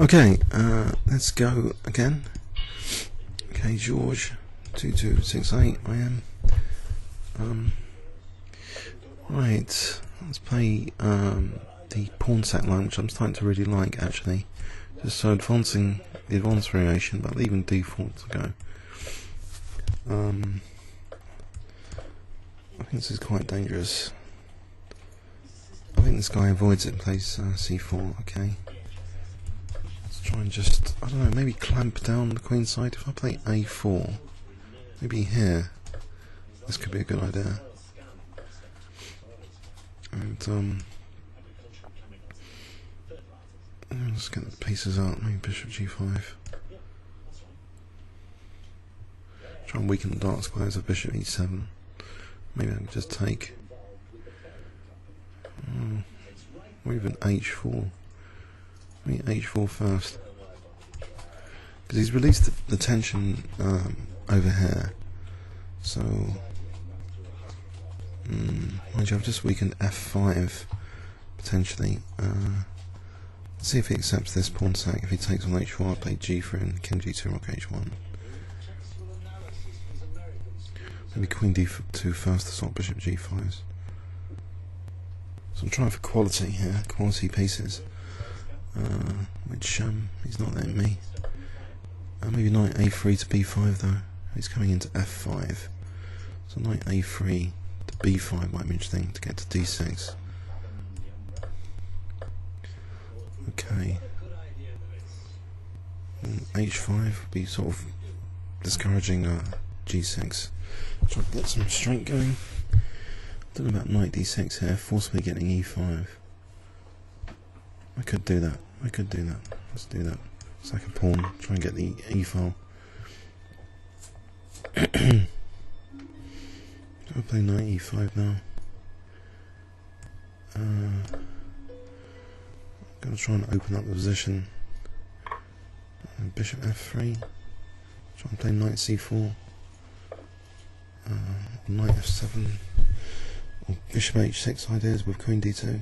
Okay, let's go again. Okay, Joorge 2268 I am. Right, let's play the pawn sack line, which I'm starting to really like actually. Just so advancing the advanced variation, but leaving default to go. I think this is quite dangerous. I think this guy avoids it and plays c4. Okay. Let's try and just, I don't know, maybe clamp down the queen side. If I play a4, maybe here, this could be a good idea. And let's get the pieces out. Maybe bishop g5. Try and weaken the dark squares of bishop e7. Maybe I can just take, or even h4. Maybe h4 first, because he's released the tension over here. So, mind you, I've just weakened f5 potentially. Let's see if he accepts this pawn sack. If he takes on h4, I'll play g3 and king g2 rook h1. Maybe queen d2 first to stop bishop g5s. So I'm trying for quality here, quality pieces, which he's not letting me. Maybe knight a3 to b5 though. He's coming into f5. So knight a3 to b5 might be interesting to get to d6. Okay. And h5 would be sort of discouraging g6. Try to get some strength going. I don't know about knight d6 here, forcibly getting e5. I could do that. Let's do that. Sack a pawn, try and get the e file. Do I play knight e5 now? I'm going to try and open up the position. Bishop f3. Try and play knight c4. Knight f7. Or bishop h6 ideas with queen d2.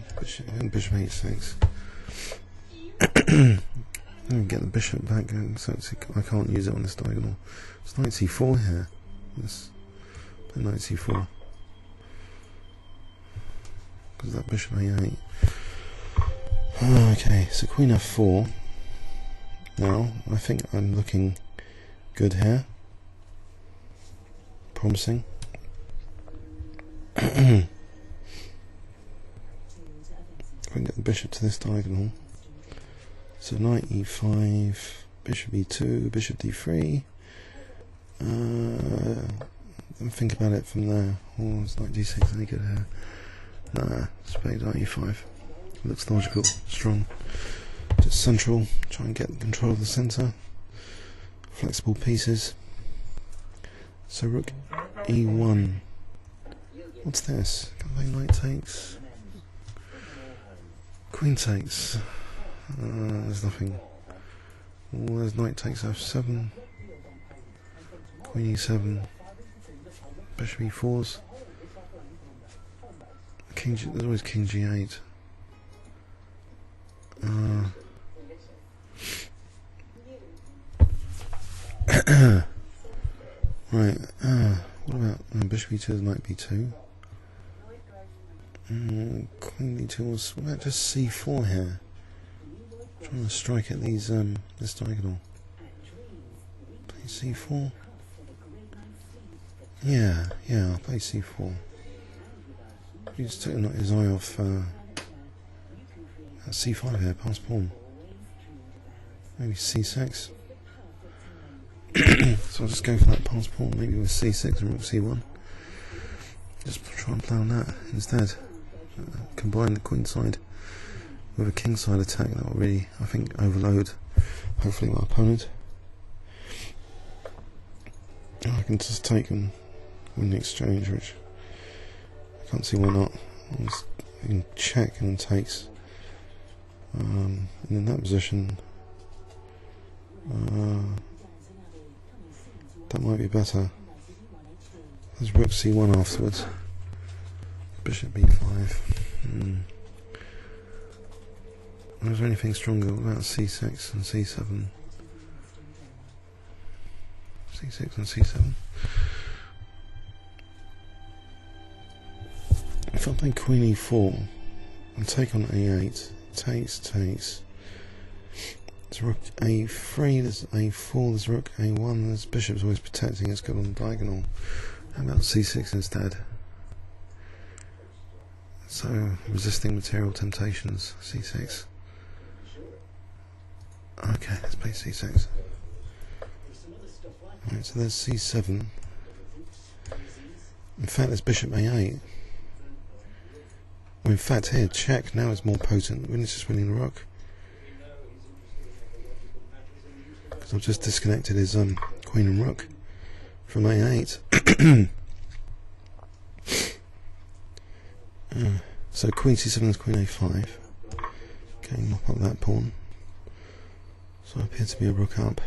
Bishop h6. Let me get the bishop back, so I can't use it on this diagonal. It's knight c4 here. Let's play knight c4. Because that bishop a8. Okay, so queen f4. Now, I think I'm looking good here. Promising. I can get the bishop to this diagonal. So knight e5, bishop e2, bishop d3. Think about it from there. Oh, it's knight d6 any good here? Nah, let's play knight e5. Looks logical, strong. Just central, try and get control of the centre. Flexible pieces. So rook e1. What's this? Can I play knight takes? Queen takes. There's nothing. Oh, there's knight takes f7. Queen e7. Bishop e4s. There's always king g8. Right. What about bishop e2 is knight b2? Queen d2 was. What about just c4 here? Trying to strike at these this diagonal. Play c4. Yeah, I'll play c4. He just took his eye off c5 here, pass pawn. Maybe c6. So I'll just go for that pass pawn, maybe with c6 and rook c1. Just try and play on that instead. Combine the queen side with a king side attack. That will really, I think, overload hopefully my opponent. I can just take and win the exchange, which I can't see why not. You can check and then takes. And in that position, that might be better. There's rook c1 afterwards. Bishop b5. is there anything stronger? What about C6 and C7? C6 and C7. If I play Queen E4 and take on A8, takes. There's Rook A3, there's A4, there's Rook A1, there's Bishop's always protecting, it's good on diagonal. How about C6 instead? So, resisting material temptations, C6. Okay, let's play C6. Right, so there's C7. In fact, there's Bishop A8. Well, in fact, here, check now is more potent. It's just winning the rook. Because I've just disconnected his Queen and Rook from A8. So Queen C7 is Queen A5. Okay, mop up that pawn. So I appear to be a rook up.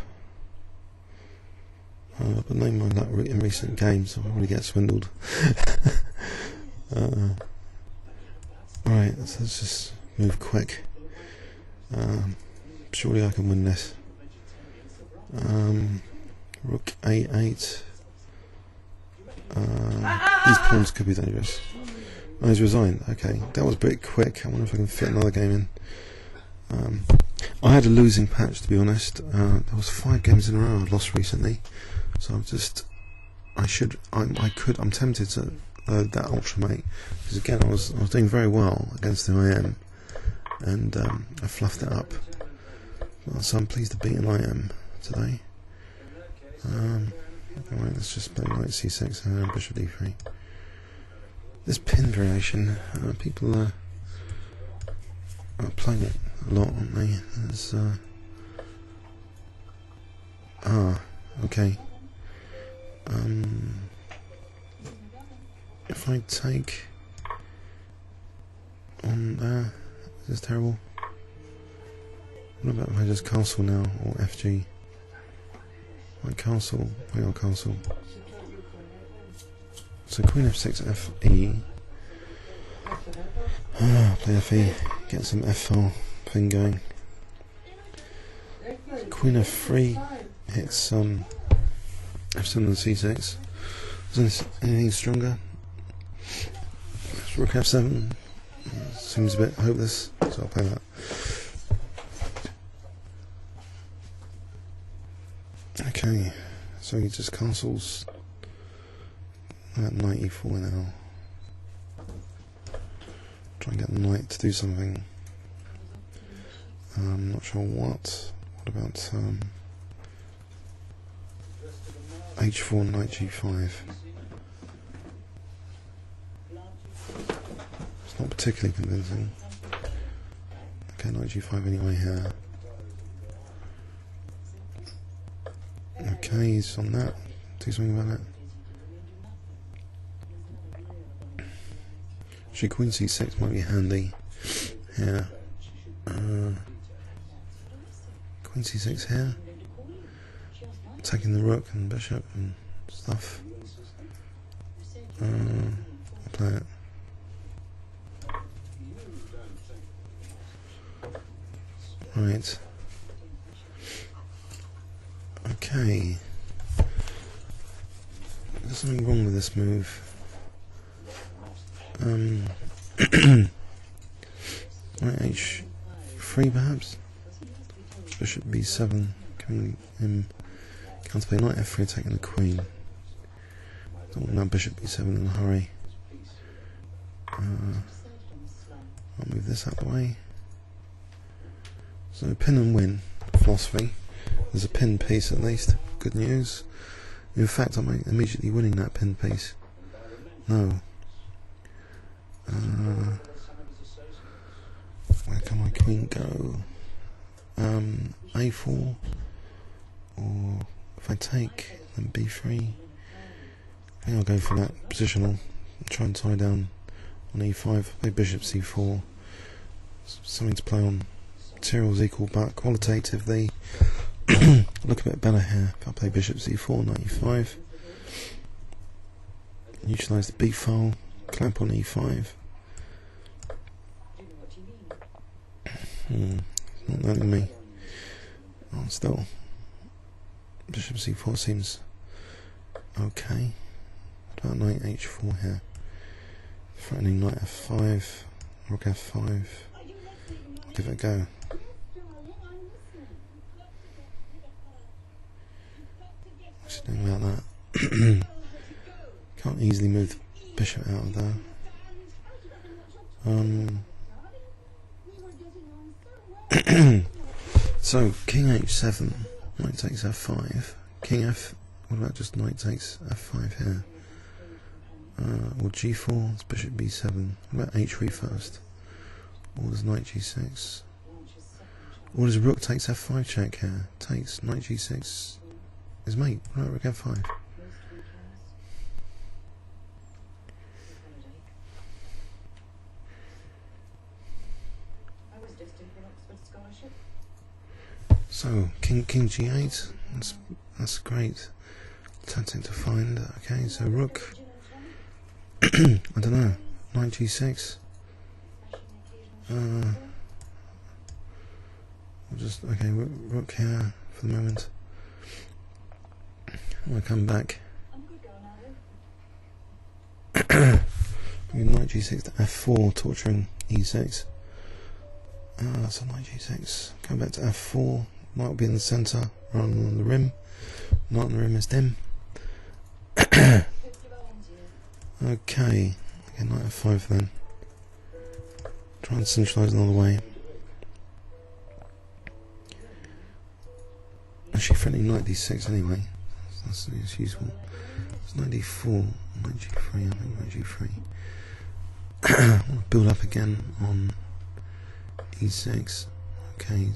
But no mind that in recent games, I'll probably get swindled. Right, so let's just move quick. Surely I can win this. Rook A8. These pawns could be dangerous. Oh, he's resigned. Okay, that was a bit quick. I wonder if I can fit another game in. I had a losing patch, to be honest. There was 5 games in a row I've lost recently, so I'm tempted to load that ultimate because again I was doing very well against who I am, and I fluffed it up. Well, so I'm pleased to beat an I am today. Alright, let's just play Knight C6 and Bishop D3. This pin variation, people are playing it a lot, aren't they? There's, okay. If I take on there, is this terrible? What about if I just castle now, or FG? Like castle, wait on castle. So Queen F6 Fe. Play Fe, get some F4 thing going. Queen F3 hits F7 and C6. Is there anything stronger? Rook F7 seems a bit hopeless, so I'll play that. Okay, so he just castles that Knight E4 now. Try and get the knight to do something. I'm not sure what. What about H4 Knight G5? It's not particularly convincing. Okay, Knight G5 anyway here. Okay, he's on that. Do something about it. Actually, Queen C6 might be handy here. Queen C6 here. Taking the rook and bishop and stuff. I'll play it. Right. Okay. There's something wrong with this move. Knight H3 perhaps? Bishop B7, coming in counterplay Knight F3 attacking the Queen. Don't want now Bishop B7 in a hurry. I'll move this out of the way. So pin and win philosophy. There's a pin piece at least. Good news. In fact, I'm immediately winning that pin piece. No. Where can my queen go? A4, or if I take then B3, I think I'll go for that positional. Try and tie down on E5. Play Bishop C4. Something to play on. Materials equal, but qualitatively look a bit better here. If I play Bishop C4, Knight E5. Utilise the B file. Clamp on E5. letting me. Oh, still. Bishop c4 seems okay. What about knight h4 here? Threatening knight f5, rook f5. I'll give it a go. What's he doing about that? Can't easily move the bishop out of there. So king h7, knight takes f5, king f. What about just knight takes f5 here? Or g4, it's bishop b7. What about h3 first? Or does knight g6? Or does rook takes f5 check here? Takes knight g6 is mate. What about rook f5? So king g8. That's great. Tactic to find. Okay, so rook. I don't know. Knight g6. We'll just okay. Rook here for the moment. I'll come back. Knight g6 to f4, torturing e6. So knight g6. Go back to f4. Knight will be in the centre rather than on the rim. Knight on the rim is dim. Okay, knight f5 then. Try and centralise another way. Actually, threatening knight d6 anyway. That's useful. It's knight d4, knight g3. I think knight g3. I want to build up again on e6. Okay.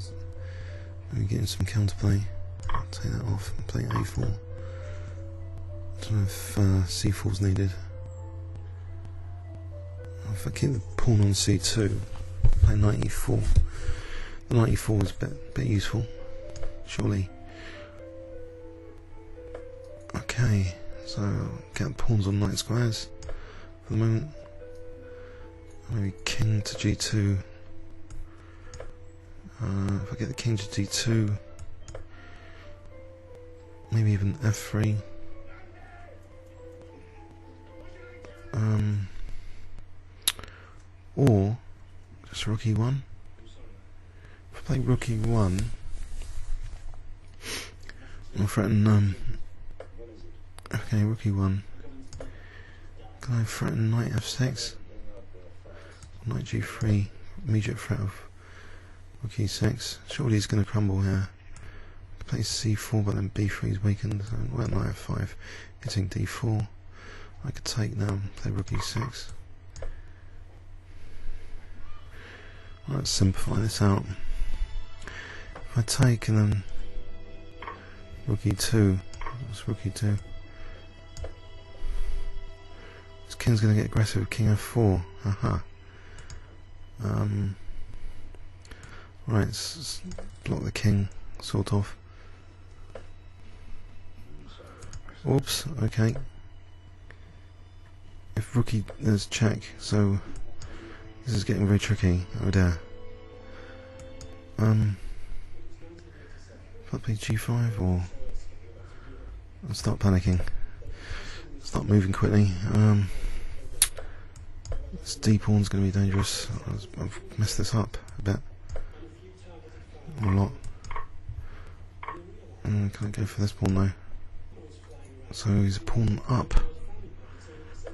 We're getting some counterplay. I'll take that off and play a4. I don't know if c4 is needed. If I keep the pawn on c2, play knight e4. The knight e4 is a bit useful, surely. Okay, so get the pawns on knight squares for the moment. Maybe king to g2. If I get the king to d2, maybe even f3. Or just rook e1. If I play rook e1, I'll threaten. Okay, rook e1. Can I threaten knight f6? Knight g3, immediate threat of rook e6. Surely he's going to crumble here. Play c4, but then b3 is weakened. So, well, knight f5, hitting d4. I could take now and play rook e6. Let's simplify this out. If I take and then rook e2, that's rook e2. This king's going to get aggressive with king f4. Haha. Right, let's block the king, sort of. Oops, okay. If rook e, there's check, so this is getting very tricky. Oh dear. If I play g5 or I'll start panicking. Start moving quickly. This d pawn's going to be dangerous. I've messed this up a bit. A lot. Can I go for this pawn though? So he's a pawn up.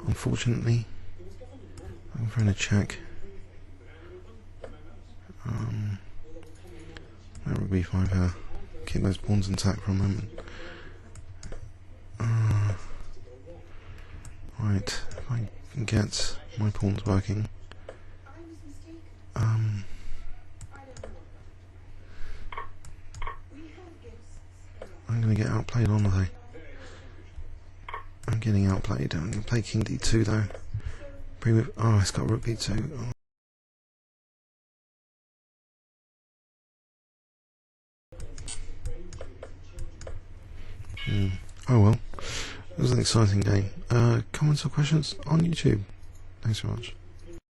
Unfortunately, I'm trying to check. Rook b5 here. Keep those pawns intact for a moment. Right, if I can get my pawns working. I'm going to get outplayed, aren't I? I'm getting outplayed. I'm going to play king d2 though. Pre-move. Oh, it's got rook b2. Oh well, it was an exciting game. Comments or questions on YouTube? Thanks so much.